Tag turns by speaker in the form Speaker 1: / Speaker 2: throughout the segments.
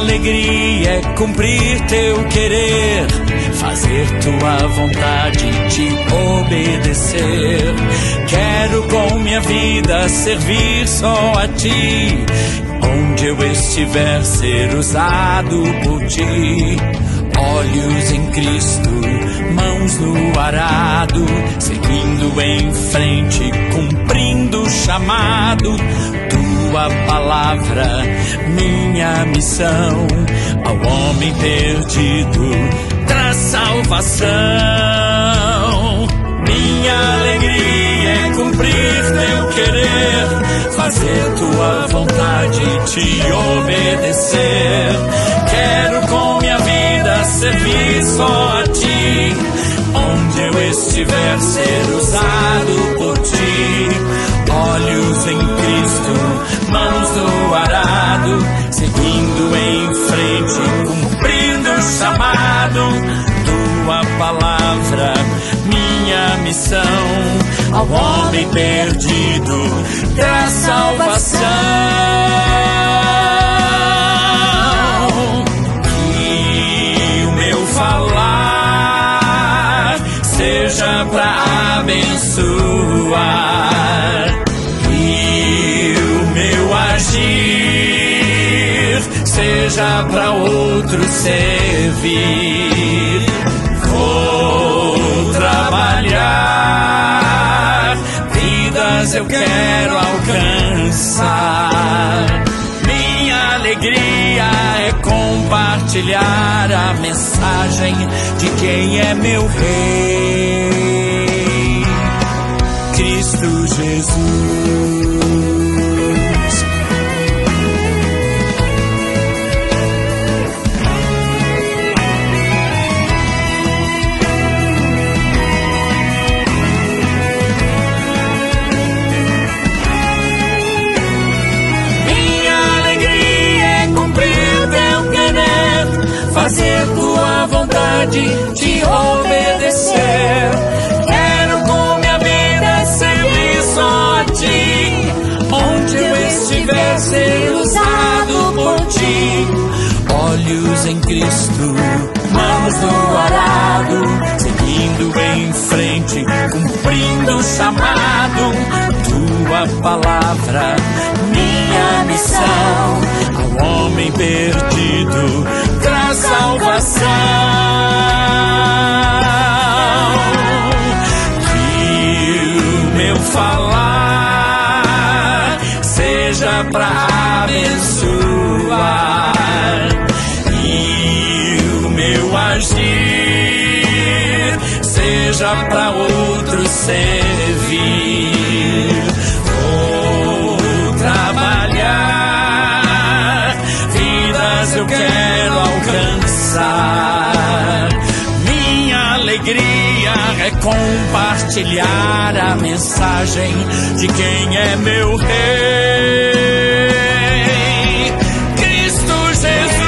Speaker 1: alegria é cumprir teu querer, fazer tua vontade, te obedecer. Quero com minha vida servir só a ti, onde eu estiver ser usado por ti. Olhos em Cristo, mãos no arado, seguindo em frente, cumprindo o chamado. Tua palavra, minha missão, ao homem perdido traz salvação. Minha alegria é cumprir teu querer, fazer tua vontade, te obedecer. Quero com minha vida servir só a ti, onde eu estiver ser usado por ti. Olhos em Cristo, mãos no arado, seguindo em frente, cumprindo o chamado. Tua palavra, minha missão, ao homem perdido traz salvação. Que o meu falar seja pra abençoar, e o meu agir seja pra outro servir. Vou trabalhar, vidas eu quero alcançar. Minha alegria é compartilhar a mensagem de quem é meu Rei, Cristo Jesus. Fazer tua vontade, te obedecer. Quero com minha vida servir só a ti, onde eu estiver ser usado por ti. Olhos em Cristo, mãos no arado, seguindo em frente, cumprindo o chamado. Tua palavra, minha missão, ao homem perdido traz salvação. Que o meu falar seja pra abençoar, e o meu agir seja pra outros servir. Vou trabalhar, vidas eu quero alcançar. Minha alegria é compartilhar a mensagem de quem é meu Rei, Cristo Jesus.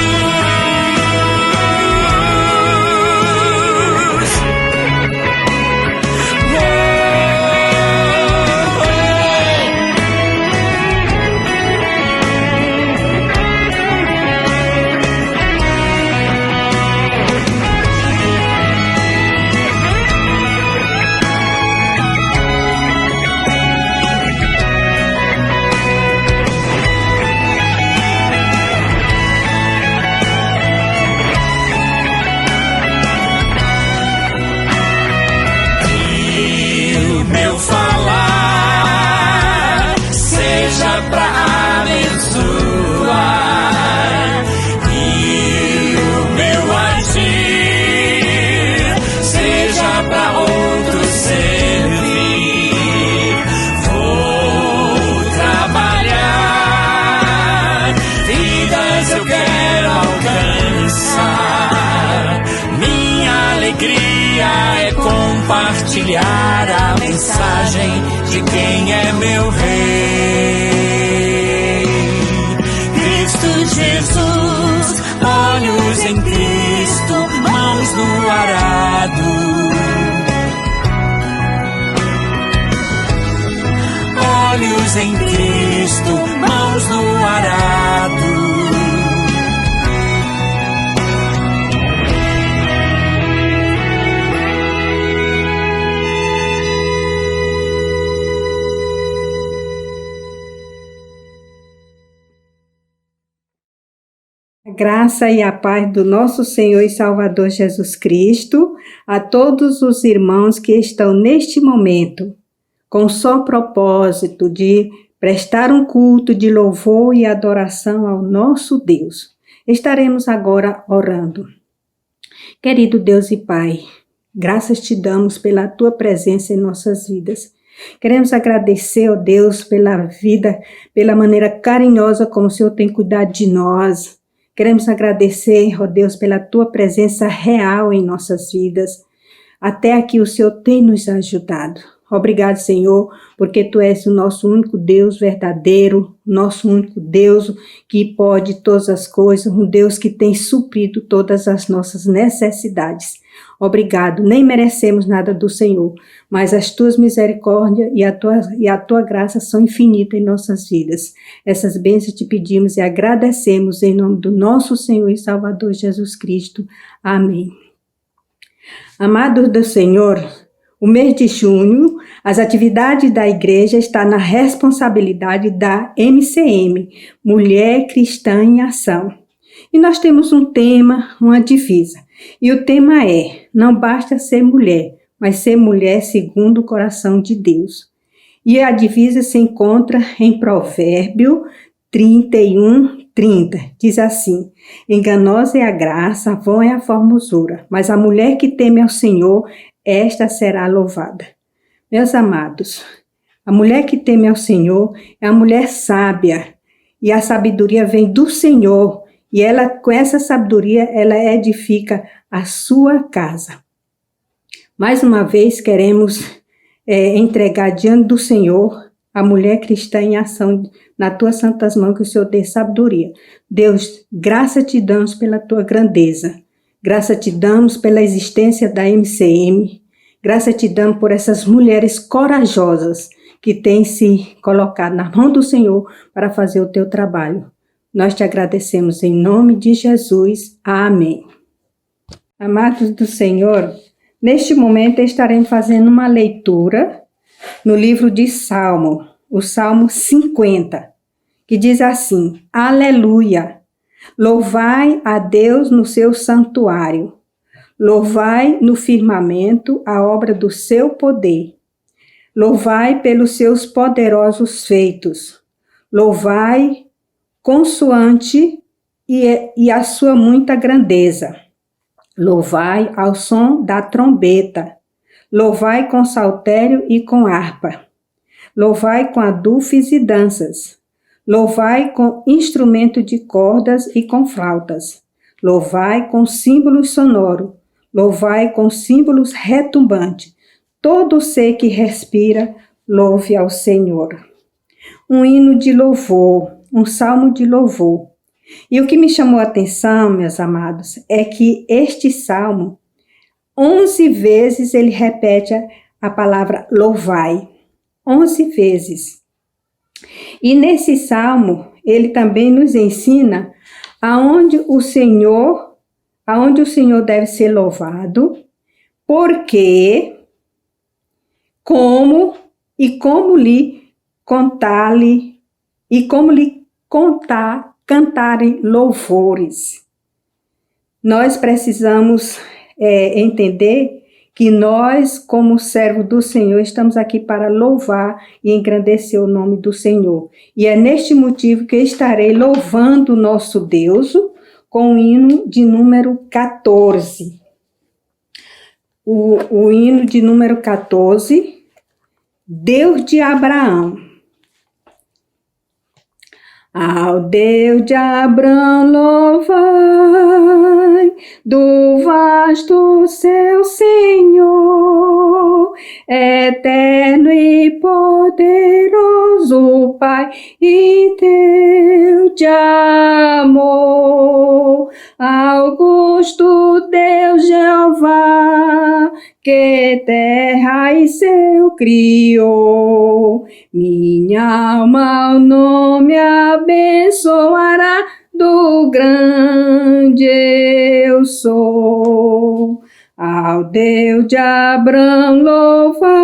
Speaker 1: Meu falar seja pra abençoar, e o meu agir seja pra outros servir. Vou trabalhar, vidas eu quero alcançar. Minha alegria é compartilhar a mensagem de quem é meu Rei, Cristo Jesus. Olhos em Cristo, mãos no arado, olhos em Cristo, mãos no arado.
Speaker 2: A graça e a paz do nosso Senhor e Salvador Jesus Cristo a todos os irmãos que estão neste momento com o só propósito de prestar um culto de louvor e adoração ao nosso Deus. Estaremos agora orando. Querido Deus e Pai, graças te damos pela tua presença em nossas vidas. Queremos agradecer, ó Deus, pela vida, pela maneira carinhosa como o Senhor tem cuidado de nós. Queremos agradecer, ó Deus, pela tua presença real em nossas vidas. Até aqui o Senhor tem nos ajudado. Obrigado, Senhor, porque Tu és o nosso único Deus verdadeiro, nosso único Deus que pode todas as coisas, um Deus que tem suprido todas as nossas necessidades. Obrigado, nem merecemos nada do Senhor, mas as Tuas misericórdias e a tua graça são infinitas em nossas vidas. Essas bênçãos te pedimos e agradecemos em nome do nosso Senhor e Salvador Jesus Cristo. Amém. Amados do Senhor, o mês de junho, as atividades da igreja estão na responsabilidade da MCM, Mulher Cristã em Ação. E nós temos um tema, uma divisa. E o tema é, não basta ser mulher, mas ser mulher segundo o coração de Deus. E a divisa se encontra em Provérbio 31:30. Diz assim: enganosa é a graça, vã é a formosura, mas a mulher que teme ao Senhor, esta será louvada. Meus amados, a mulher que teme ao Senhor é a mulher sábia, e a sabedoria vem do Senhor, e ela, com essa sabedoria, ela edifica a sua casa. Mais uma vez, queremos entregar diante do Senhor a mulher cristã em ação, nas tuas santas mãos, que o Senhor dê sabedoria. Deus, graça te damos pela tua grandeza. Graça te damos pela existência da MCM. Graça te damos por essas mulheres corajosas que têm se colocado na mão do Senhor para fazer o teu trabalho. Nós te agradecemos em nome de Jesus. Amém. Amados do Senhor, neste momento estaremos fazendo uma leitura no livro de Salmo, o Salmo 50, que diz assim: Aleluia! Louvai a Deus no seu santuário, louvai no firmamento a obra do seu poder, louvai pelos seus poderosos feitos, louvai consoante e a sua muita grandeza, louvai ao som da trombeta, louvai com saltério e com harpa, louvai com adufes e danças, louvai com instrumento de cordas e com flautas. Louvai com símbolos sonoros. Louvai com símbolos retumbantes. Todo ser que respira, louve ao Senhor. Um hino de louvor, um salmo de louvor. E o que me chamou a atenção, meus amados, é que este salmo, 11 vezes ele repete a palavra louvai. 11 vezes. E nesse salmo, ele também nos ensina aonde o Senhor deve ser louvado, porque, como lhe contar-lhe e como lhe cantarem louvores. Nós precisamos entender que nós, como servo do Senhor, estamos aqui para louvar e engrandecer o nome do Senhor. E é neste motivo que estarei louvando o nosso Deus com o hino de número 14. O hino de número 14, Deus de Abraão. Ao Deus de Abraão louvai, do vasto céu, Senhor, eterno e poderoso Pai e Deus de amor. Augusto Deus Jeová, que terra e céu criou, minha alma ao nome abençoará, do grande eu sou. Ao Deus de Abraão louvai,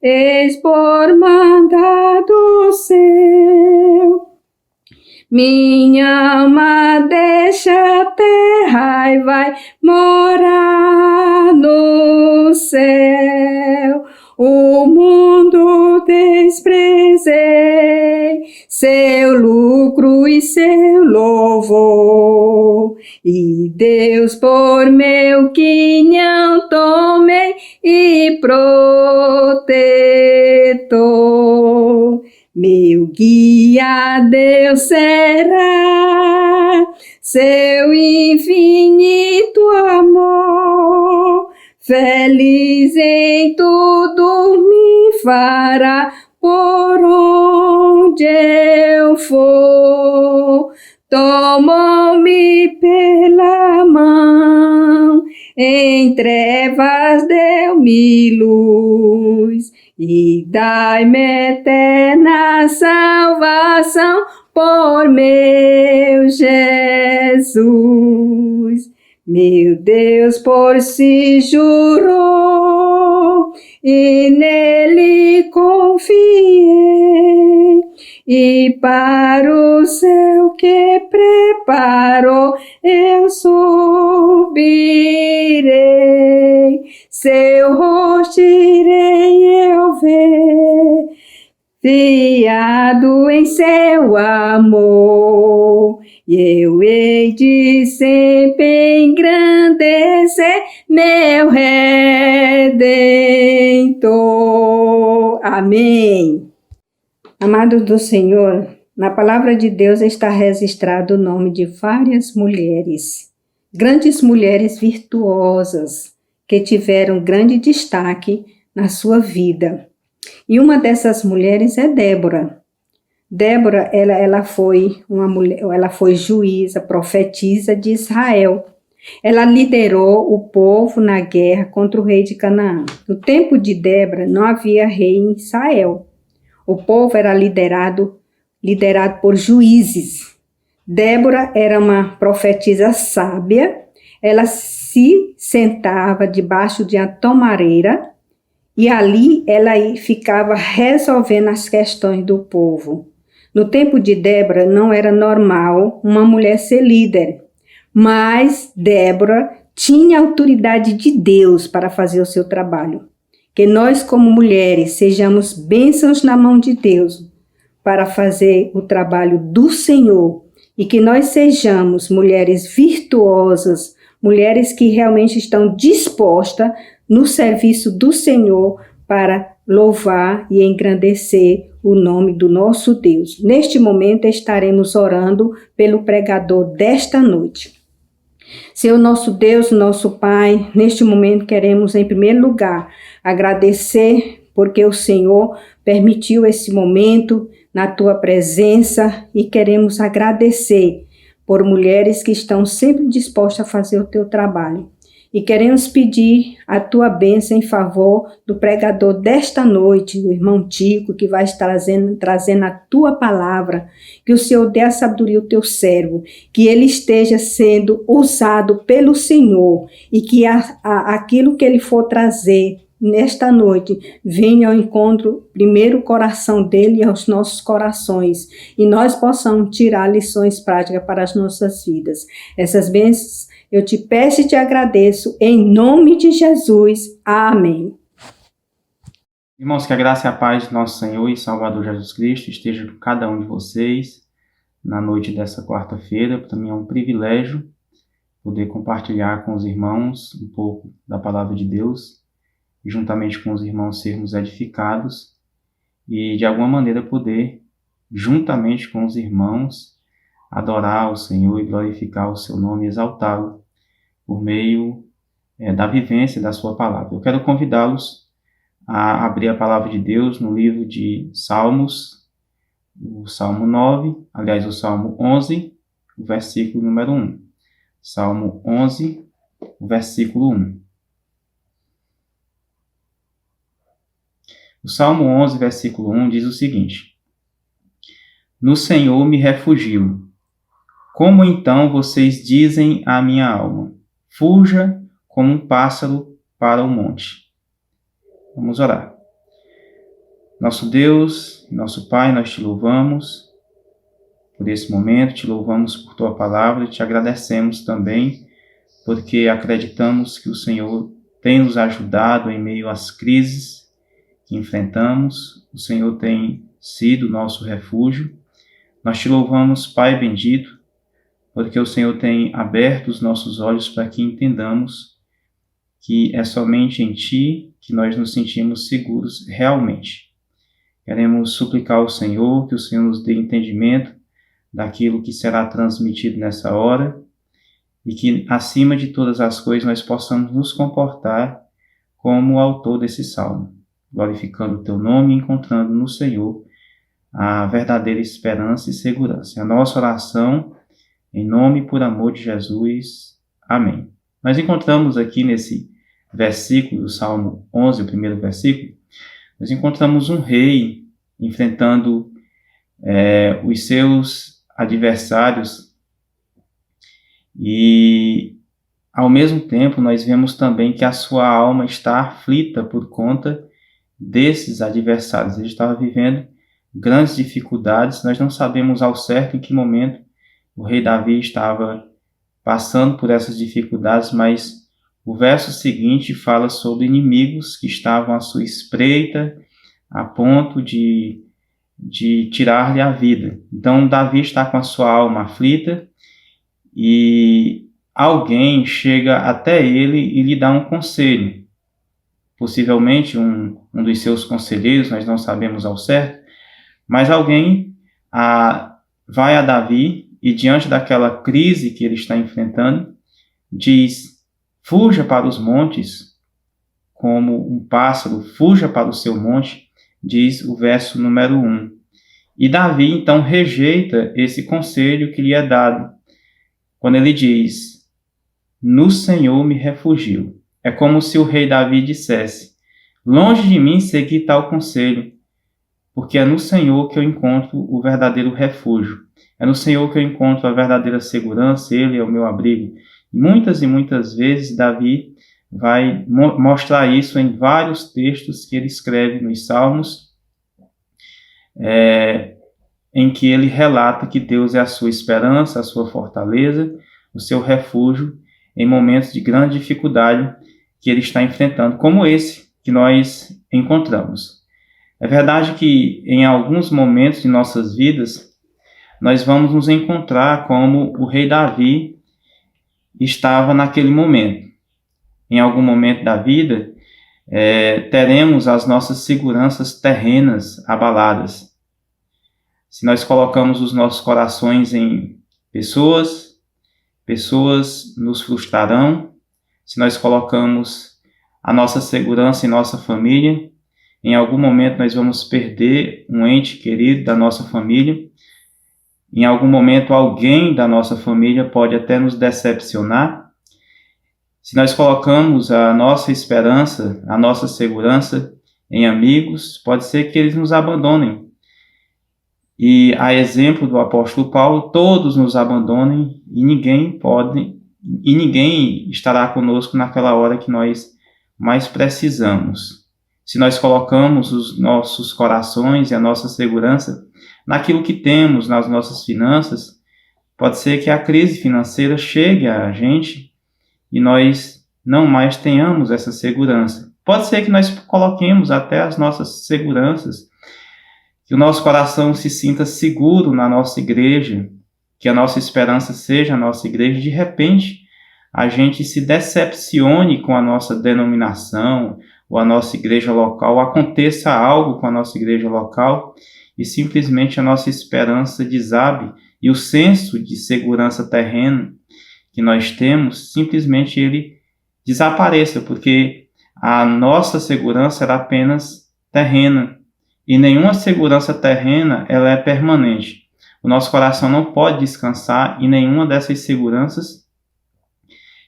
Speaker 2: eis por mandado seu, Minha alma deixa a terra e vai morar no céu. O mundo desprezei, seu lucro e seu louvor. E Deus por meu quinhão tomei e protetor. Meu guia Deus será, seu infinito amor, feliz em tudo me fará por onde eu for. Tomou-me pela mão, em trevas deu-me luz, e dai-me eterna salvação por meu Jesus. Meu Deus por si jurou, e nele confiei, e para o céu que preparou eu subirei. Seu rosto irei eu ver, fiado em seu amor, e eu hei de sempre engrandecer meu Redentor. Amém. Amados do Senhor, na palavra de Deus está registrado o nome de várias mulheres, grandes mulheres virtuosas, que tiveram grande destaque na sua vida. E uma dessas mulheres é Débora. Débora, ela foi uma mulher, ela foi juíza, profetisa de Israel. Ela liderou o povo na guerra contra o rei de Canaã. No tempo de Débora, não havia rei em Israel. O povo era liderado por juízes. Débora era uma profetisa sábia. Ela se sentava debaixo de uma tomareira e ali ela ficava resolvendo as questões do povo. No tempo de Débora não era normal uma mulher ser líder, mas Débora tinha autoridade de Deus para fazer o seu trabalho. Que nós, como mulheres, sejamos bênçãos na mão de Deus para fazer o trabalho do Senhor, e que nós sejamos mulheres virtuosas, mulheres que realmente estão dispostas no serviço do Senhor para louvar e engrandecer o nome do nosso Deus. Neste momento estaremos orando pelo pregador desta noite. Senhor nosso Deus, nosso Pai, neste momento queremos em primeiro lugar agradecer porque o Senhor permitiu esse momento na tua presença, e queremos agradecer por mulheres que estão sempre dispostas a fazer o teu trabalho. E queremos pedir a tua bênção em favor do pregador desta noite, o irmão Tico, que vai estar trazendo a tua palavra, que o Senhor dê a sabedoria ao teu servo, que ele esteja sendo usado pelo Senhor, e que aquilo que ele for trazer nesta noite venha ao encontro, primeiro o coração dele e aos nossos corações, e nós possamos tirar lições práticas para as nossas vidas. Essas bênçãos eu te peço e te agradeço, em nome de Jesus. Amém.
Speaker 3: Irmãos, que a graça e a paz do nosso Senhor e Salvador Jesus Cristo esteja com cada um de vocês na noite dessa quarta-feira. Para mim é um privilégio poder compartilhar com os irmãos um pouco da palavra de Deus, e juntamente com os irmãos sermos edificados e de alguma maneira poder, juntamente com os irmãos, adorar o Senhor e glorificar o seu nome e exaltá-lo por meio da vivência da sua palavra. Eu quero convidá-los a abrir a palavra de Deus no livro de Salmos, o Salmo 9, aliás, o Salmo 11, o versículo número 1. Salmo 11, o versículo 1. O Salmo 11, versículo 1 diz o seguinte: No Senhor me refugio. Como então vocês dizem à minha alma? Fuja como um pássaro para o monte. Vamos orar. Nosso Deus, nosso Pai, nós te louvamos por esse momento, te louvamos por tua palavra e te agradecemos também, porque acreditamos que o Senhor tem nos ajudado em meio às crises que enfrentamos. O Senhor tem sido nosso refúgio. Nós te louvamos, Pai bendito, porque o Senhor tem aberto os nossos olhos para que entendamos que é somente em Ti que nós nos sentimos seguros realmente. Queremos suplicar ao Senhor que o Senhor nos dê entendimento daquilo que será transmitido nessa hora e que, acima de todas as coisas, nós possamos nos comportar como o autor desse salmo, glorificando o Teu nome e encontrando no Senhor a verdadeira esperança e segurança. É a nossa oração, em nome e por amor de Jesus. Amém. Nós encontramos aqui nesse versículo, do Salmo 11, o primeiro versículo, nós encontramos um rei enfrentando os seus adversários e, ao mesmo tempo, nós vemos também que a sua alma está aflita por conta desses adversários. Ele estava vivendo grandes dificuldades. Nós não sabemos ao certo em que momento o rei Davi estava passando por essas dificuldades, mas o verso seguinte fala sobre inimigos que estavam à sua espreita a ponto de tirar-lhe a vida. Então, Davi está com a sua alma aflita e alguém chega até ele e lhe dá um conselho. Possivelmente um dos seus conselheiros, nós não sabemos ao certo, mas alguém vai a Davi e, diante daquela crise que ele está enfrentando, diz: fuja para os montes como um pássaro, fuja para o seu monte, diz o verso número 1. E Davi, então, rejeita esse conselho que lhe é dado, quando ele diz: no Senhor me refugio. É como se o rei Davi dissesse: longe de mim seguir tal conselho, porque é no Senhor que eu encontro o verdadeiro refúgio. É no Senhor que eu encontro a verdadeira segurança, Ele é o meu abrigo. Muitas e muitas vezes Davi vai mostrar isso em vários textos que ele escreve nos Salmos, em que ele relata que Deus é a sua esperança, a sua fortaleza, o seu refúgio em momentos de grande dificuldade que ele está enfrentando, como esse que nós encontramos. É verdade que em alguns momentos de nossas vidas, nós vamos nos encontrar como o rei Davi estava naquele momento. Em algum momento da vida, teremos as nossas seguranças terrenas abaladas. Se nós colocamos os nossos corações em pessoas nos frustrarão. Se nós colocamos a nossa segurança em nossa família, em algum momento nós vamos perder um ente querido da nossa família. Em algum momento alguém da nossa família pode até nos decepcionar. Se nós colocamos a nossa esperança, a nossa segurança em amigos, pode ser que eles nos abandonem. E a exemplo do apóstolo Paulo, todos nos abandonem e ninguém estará conosco naquela hora que nós mais precisamos. Se nós colocamos os nossos corações e a nossa segurança naquilo que temos, nas nossas finanças, pode ser que a crise financeira chegue a gente e nós não mais tenhamos essa segurança. Pode ser que nós coloquemos até as nossas seguranças, que o nosso coração se sinta seguro na nossa igreja, que a nossa esperança seja a nossa igreja. De repente, a gente se decepcione com a nossa denominação ou a nossa igreja local, aconteça algo com a nossa igreja local e simplesmente a nossa esperança desabe e o senso de segurança terrena que nós temos, simplesmente ele desapareça, porque a nossa segurança era apenas terrena e nenhuma segurança terrena ela é permanente. O nosso coração não pode descansar em nenhuma dessas seguranças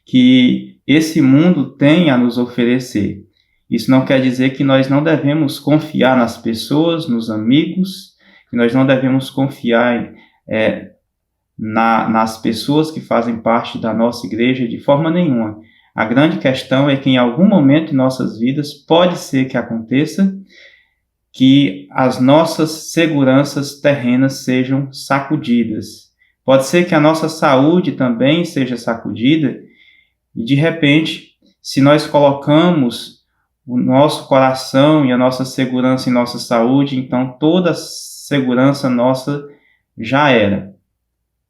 Speaker 3: que esse mundo tem a nos oferecer. Isso não quer dizer que nós não devemos confiar nas pessoas, nos amigos, que nós não devemos confiar nas pessoas que fazem parte da nossa igreja de forma nenhuma. A grande questão é que em algum momento em nossas vidas pode ser que aconteça que as nossas seguranças terrenas sejam sacudidas. Pode ser que a nossa saúde também seja sacudida e, de repente, se nós colocamos o nosso coração e a nossa segurança em nossa saúde, então toda a segurança nossa já era.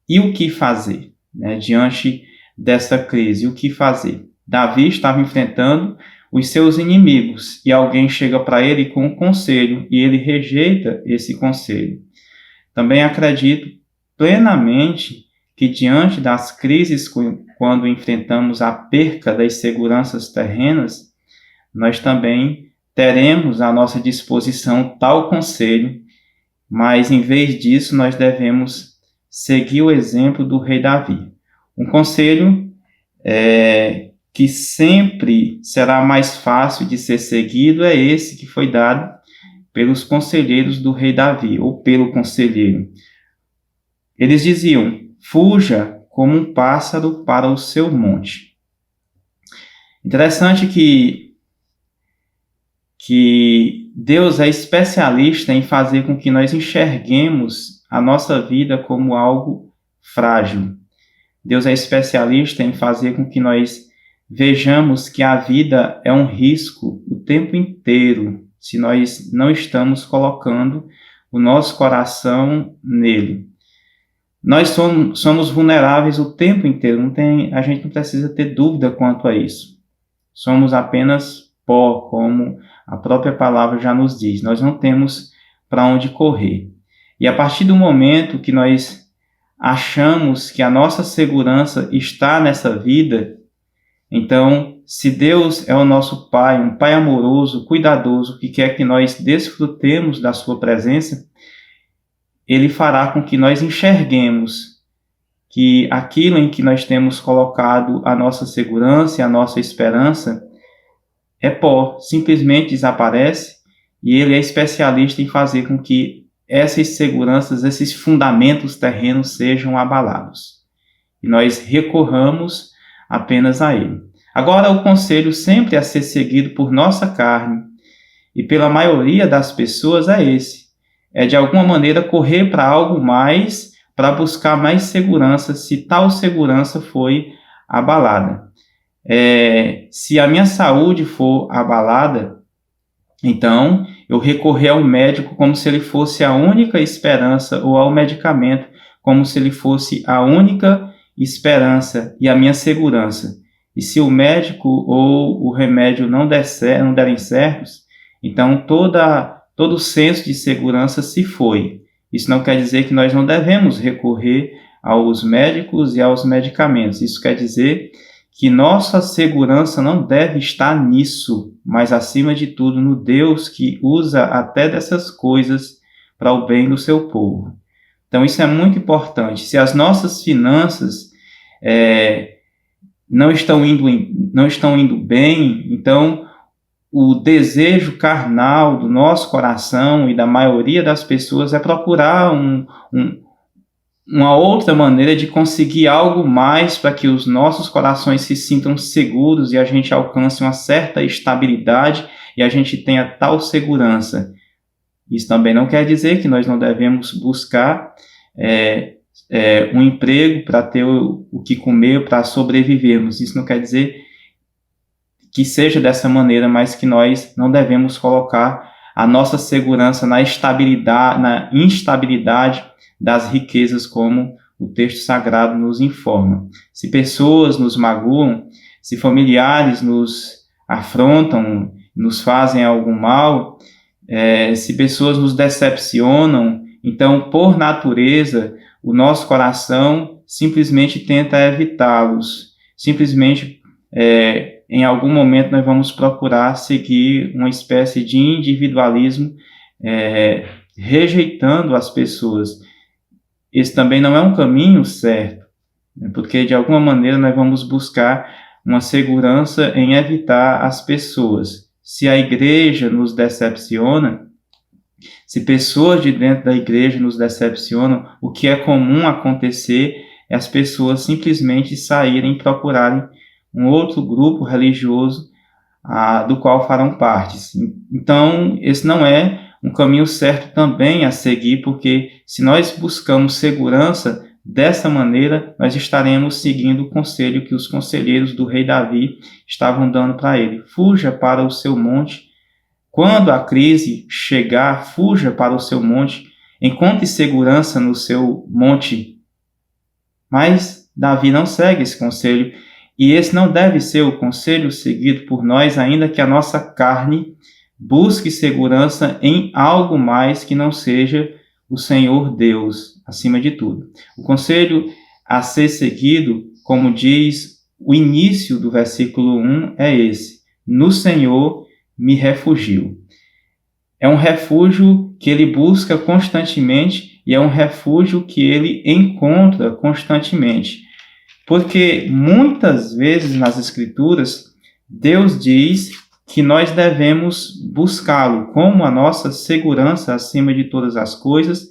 Speaker 3: E o que fazer, né, diante dessa crise? O que fazer? Davi estava enfrentando os seus inimigos e alguém chega para ele com um conselho e ele rejeita esse conselho. Também acredito plenamente que diante das crises, quando enfrentamos a perca das seguranças terrenas, nós também teremos à nossa disposição tal conselho, mas em vez disso nós devemos seguir o exemplo do rei Davi. Um conselho que sempre será mais fácil de ser seguido é esse que foi dado pelos conselheiros do rei Davi, ou pelo conselheiro. Eles diziam: fuja como um pássaro para o seu monte. Interessante que Deus é especialista em fazer com que nós enxerguemos a nossa vida como algo frágil. Deus é especialista em fazer com que nós vejamos que a vida é um risco o tempo inteiro, se nós não estamos colocando o nosso coração nele. Nós somos vulneráveis o tempo inteiro, a gente não precisa ter dúvida quanto a isso. Somos apenas pó, como a própria palavra já nos diz. Nós não temos para onde correr. E a partir do momento que nós achamos que a nossa segurança está nessa vida, então, se Deus é o nosso Pai, um Pai amoroso, cuidadoso, que quer que nós desfrutemos da sua presença, Ele fará com que nós enxerguemos que aquilo em que nós temos colocado a nossa segurança e a nossa esperança é pó, simplesmente desaparece, e Ele é especialista em fazer com que essas seguranças, esses fundamentos terrenos sejam abalados. E nós recorramos apenas a Ele. Agora, o conselho sempre a ser seguido por nossa carne e pela maioria das pessoas é esse. É de alguma maneira correr para algo mais, para buscar mais segurança, se tal segurança foi abalada. Se a minha saúde for abalada, então eu recorrer ao médico como se ele fosse a única esperança, ou ao medicamento como se ele fosse a única esperança e a minha segurança. E se o médico ou o remédio não derem certos, então todo o senso de segurança se foi. Isso não quer dizer que nós não devemos recorrer aos médicos e aos medicamentos. Isso quer dizer que nossa segurança não deve estar nisso, mas acima de tudo no Deus que usa até dessas coisas para o bem do seu povo. Então isso é muito importante. Se as nossas finanças não estão indo bem, então o desejo carnal do nosso coração e da maioria das pessoas é procurar uma outra maneira de conseguir algo mais para que os nossos corações se sintam seguros e a gente alcance uma certa estabilidade e a gente tenha tal segurança. Isso também não quer dizer que nós não devemos buscar um emprego para ter o que comer, para sobrevivermos. Isso não quer dizer que seja dessa maneira, mas que nós não devemos colocar a nossa segurança na instabilidade das riquezas, como o texto sagrado nos informa. Se pessoas nos magoam, se familiares nos afrontam, nos fazem algum mal, se pessoas nos decepcionam, então, por natureza, o nosso coração simplesmente tenta evitá-los. Simplesmente, em algum momento, nós vamos procurar seguir uma espécie de individualismo, rejeitando as pessoas. Esse também não é um caminho certo, porque de alguma maneira nós vamos buscar uma segurança em evitar as pessoas. Se a igreja nos decepciona, se pessoas de dentro da igreja nos decepcionam, o que é comum acontecer é as pessoas simplesmente saírem e procurarem um outro grupo religioso do qual farão parte. Então, esse não é um caminho certo também a seguir, porque se nós buscamos segurança dessa maneira, nós estaremos seguindo o conselho que os conselheiros do rei Davi estavam dando para ele. Fuja para o seu monte. Quando a crise chegar, fuja para o seu monte. Encontre segurança no seu monte. Mas Davi não segue esse conselho. E esse não deve ser o conselho seguido por nós, ainda que a nossa carne busque segurança em algo mais que não seja o Senhor Deus, acima de tudo. O conselho a ser seguido, como diz o início do versículo 1, é esse: no Senhor me refugio. É um refúgio que ele busca constantemente e é um refúgio que ele encontra constantemente. Porque muitas vezes nas Escrituras, Deus diz que nós devemos buscá-lo como a nossa segurança acima de todas as coisas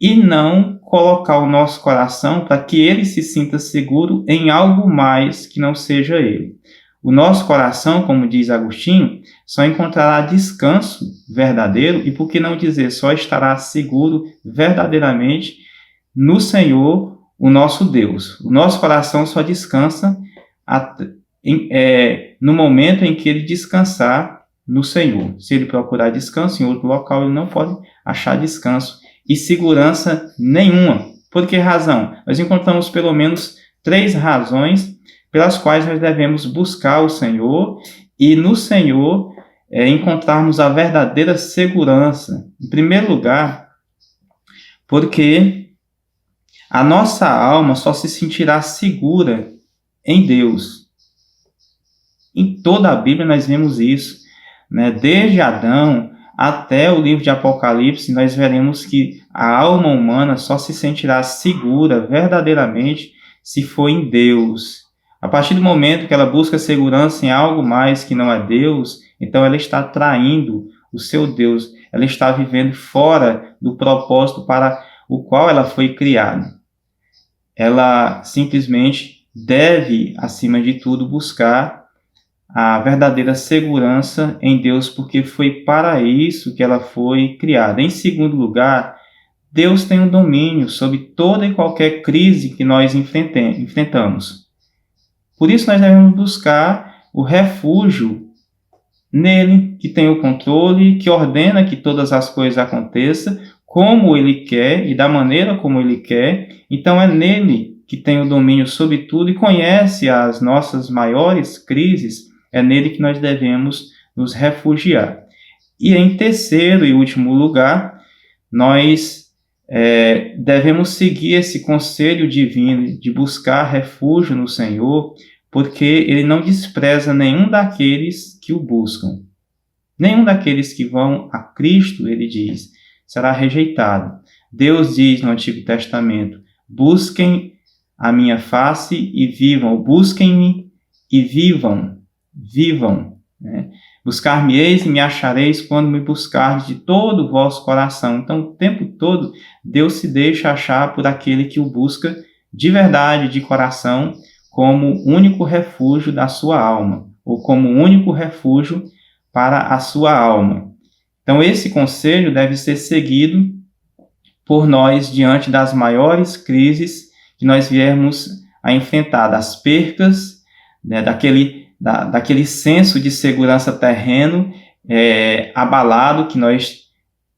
Speaker 3: e não colocar o nosso coração para que ele se sinta seguro em algo mais que não seja ele. O nosso coração, como diz Agostinho, só encontrará descanso verdadeiro e, por que não dizer, só estará seguro verdadeiramente no Senhor, o nosso Deus. O nosso coração só descansa no momento em que ele descansar no Senhor. Se ele procurar descanso em outro local, ele não pode achar descanso e segurança nenhuma. Por que razão? Nós encontramos pelo menos 3 razões pelas quais nós devemos buscar o Senhor e no Senhor encontrarmos a verdadeira segurança. Em primeiro lugar, porque a nossa alma só se sentirá segura em Deus. Em toda a Bíblia nós vemos isso, né? Desde Adão até o livro de Apocalipse, nós veremos que a alma humana só se sentirá segura verdadeiramente se for em Deus. A partir do momento que ela busca segurança em algo mais que não é Deus, então ela está traindo o seu Deus, ela está vivendo fora do propósito para o qual ela foi criada. Ela simplesmente deve, acima de tudo, buscar a verdadeira segurança em Deus, porque foi para isso que ela foi criada. Em segundo lugar, Deus tem um domínio sobre toda e qualquer crise que nós enfrentamos. Por isso nós devemos buscar o refúgio nele, que tem o controle, que ordena que todas as coisas aconteçam como ele quer e da maneira como ele quer. Então é nele que tem o domínio sobre tudo e conhece as nossas maiores crises. É nele que nós devemos nos refugiar. E em terceiro e último lugar, nós devemos seguir esse conselho divino de buscar refúgio no Senhor, porque ele não despreza nenhum daqueles que o buscam. Nenhum daqueles que vão a Cristo, ele diz, será rejeitado. Deus diz no Antigo Testamento: busquem a minha face e vivam. Busquem-me e vivam. Vivam. Né? Buscar-me-eis e me achareis quando me buscardes de todo o vosso coração. Então, o tempo todo, Deus se deixa achar por aquele que o busca de verdade, de coração, como único refúgio da sua alma, ou como único refúgio para a sua alma. Então, esse conselho deve ser seguido por nós diante das maiores crises que nós viermos a enfrentar, das percas, né, daquele senso de segurança terreno abalado que nós,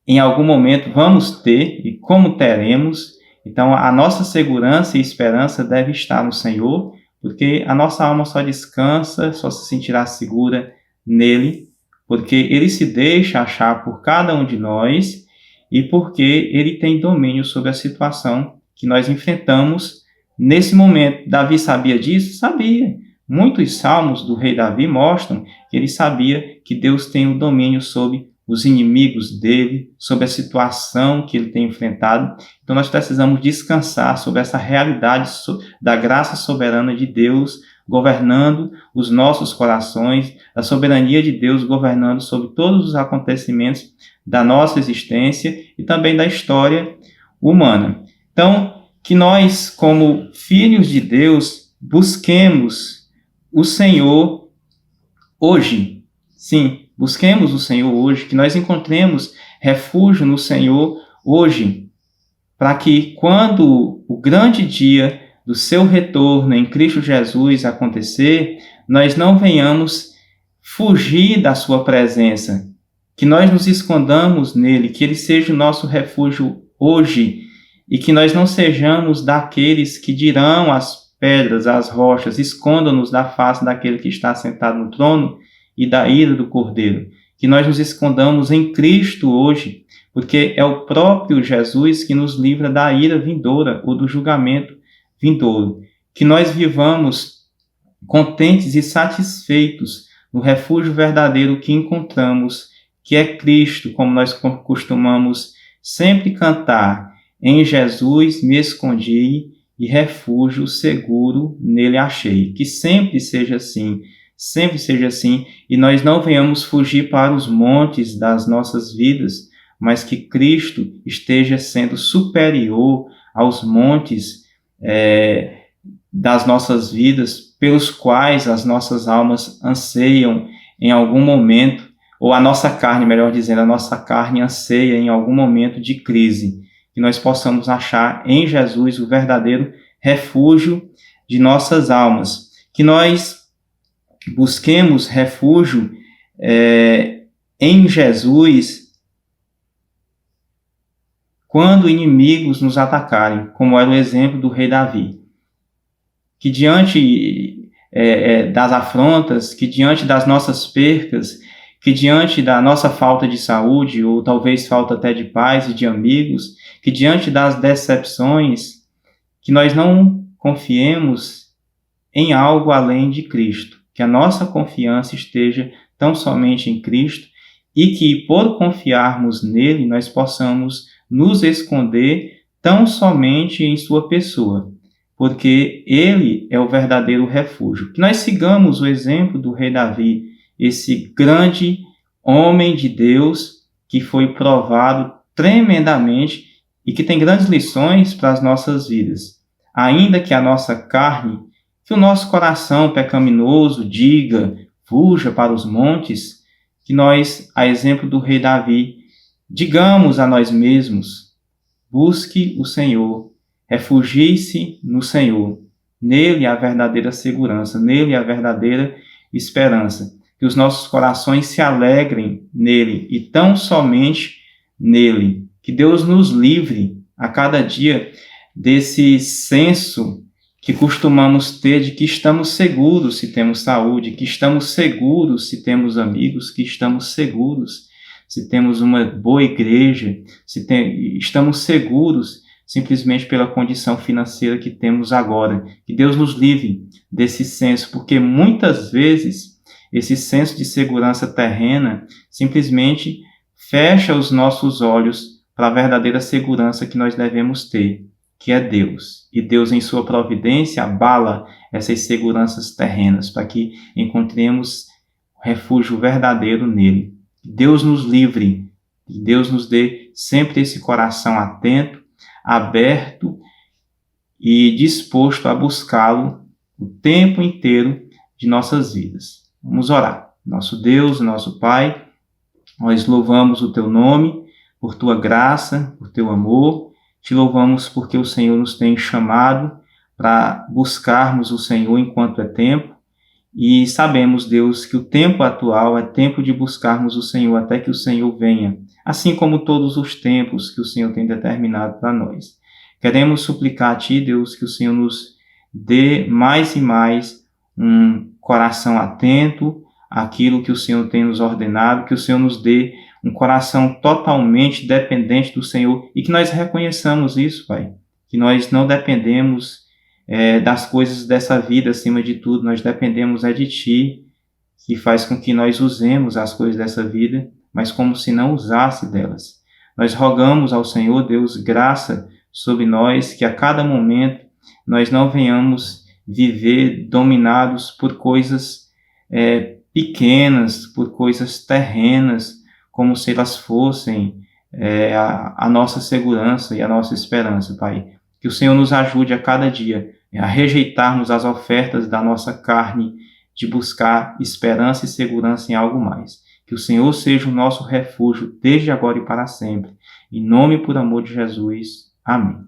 Speaker 3: em algum momento, vamos ter e como teremos. Então, a nossa segurança e esperança deve estar no Senhor, porque a nossa alma só descansa, só se sentirá segura nele, porque ele se deixa achar por cada um de nós e porque ele tem domínio sobre a situação que nós enfrentamos nesse momento. Davi sabia disso? Sabia. Muitos salmos do rei Davi mostram que ele sabia que Deus tem o domínio sobre os inimigos dele, sobre a situação que ele tem enfrentado. Então nós precisamos descansar sobre essa realidade da graça soberana de Deus governando os nossos corações, da soberania de Deus governando sobre todos os acontecimentos da nossa existência e também da história humana. Então, que nós, como filhos de Deus, busquemos o Senhor hoje. Sim, Busquemos o Senhor hoje, que nós encontremos refúgio no Senhor hoje, para que quando o grande dia do seu retorno em Cristo Jesus acontecer, nós não venhamos fugir da sua presença, que nós nos escondamos nele, que ele seja o nosso refúgio hoje, e que nós não sejamos daqueles que dirão às pedras, às rochas, escondam-nos da face daquele que está sentado no trono e da ira do Cordeiro. Que nós nos escondamos em Cristo hoje, porque é o próprio Jesus que nos livra da ira vindoura ou do julgamento vindouro. Que nós vivamos contentes e satisfeitos no refúgio verdadeiro que encontramos, que é Cristo, como nós costumamos sempre cantar: em Jesus me escondi e refúgio seguro nele achei. Que sempre seja assim, e nós não venhamos fugir para os montes das nossas vidas, mas que Cristo esteja sendo superior aos montes das nossas vidas, pelos quais as nossas almas anseiam em algum momento, ou a nossa carne, melhor dizendo, a nossa carne anseia em algum momento de crise. Que nós possamos achar em Jesus o verdadeiro refúgio de nossas almas. Que nós busquemos refúgio em Jesus quando inimigos nos atacarem, como era o exemplo do rei Davi. Que diante das afrontas, que diante das nossas percas, que diante da nossa falta de saúde, ou talvez falta até de paz e de amigos, que diante das decepções, que nós não confiemos em algo além de Cristo, que a nossa confiança esteja tão somente em Cristo e que, por confiarmos nele, nós possamos nos esconder tão somente em sua pessoa, porque ele é o verdadeiro refúgio. Que nós sigamos o exemplo do rei Davi, esse grande homem de Deus que foi provado tremendamente e que tem grandes lições para as nossas vidas. Ainda que a nossa carne, que o nosso coração pecaminoso diga, fuja para os montes, que nós, a exemplo do rei Davi, digamos a nós mesmos: busque o Senhor, refugie-se no Senhor, nele há a verdadeira segurança, nele há a verdadeira esperança. Que os nossos corações se alegrem nele e tão somente nele. Que Deus nos livre a cada dia desse senso que costumamos ter de que estamos seguros se temos saúde, que estamos seguros se temos amigos, que estamos seguros se temos uma boa igreja, estamos seguros simplesmente pela condição financeira que temos agora. Que Deus nos livre desse senso, porque muitas vezes esse senso de segurança terrena simplesmente fecha os nossos olhos para a verdadeira segurança que nós devemos ter, que é Deus. E Deus, em sua providência, abala essas seguranças terrenas para que encontremos refúgio verdadeiro nele. Que Deus nos livre, que Deus nos dê sempre esse coração atento, aberto e disposto a buscá-lo o tempo inteiro de nossas vidas. Vamos orar. Nosso Deus, nosso Pai, nós louvamos o Teu nome por Tua graça, por Teu amor. Te louvamos porque o Senhor nos tem chamado para buscarmos o Senhor enquanto é tempo. E sabemos, Deus, que o tempo atual é tempo de buscarmos o Senhor até que o Senhor venha, assim como todos os tempos que o Senhor tem determinado para nós. Queremos suplicar a Ti, Deus, que o Senhor nos dê mais e mais um coração atento àquilo que o Senhor tem nos ordenado, que o Senhor nos dê um coração totalmente dependente do Senhor e que nós reconheçamos isso, Pai, que nós não dependemos das coisas dessa vida acima de tudo, nós dependemos de Ti, que faz com que nós usemos as coisas dessa vida, mas como se não usasse delas. Nós rogamos ao Senhor, Deus, graça sobre nós, que a cada momento nós não venhamos viver dominados por coisas pequenas, por coisas terrenas, como se elas fossem a nossa segurança e a nossa esperança, Pai. Que o Senhor nos ajude a cada dia a rejeitarmos as ofertas da nossa carne, de buscar esperança e segurança em algo mais. Que o Senhor seja o nosso refúgio desde agora e para sempre. Em nome e por amor de Jesus. Amém.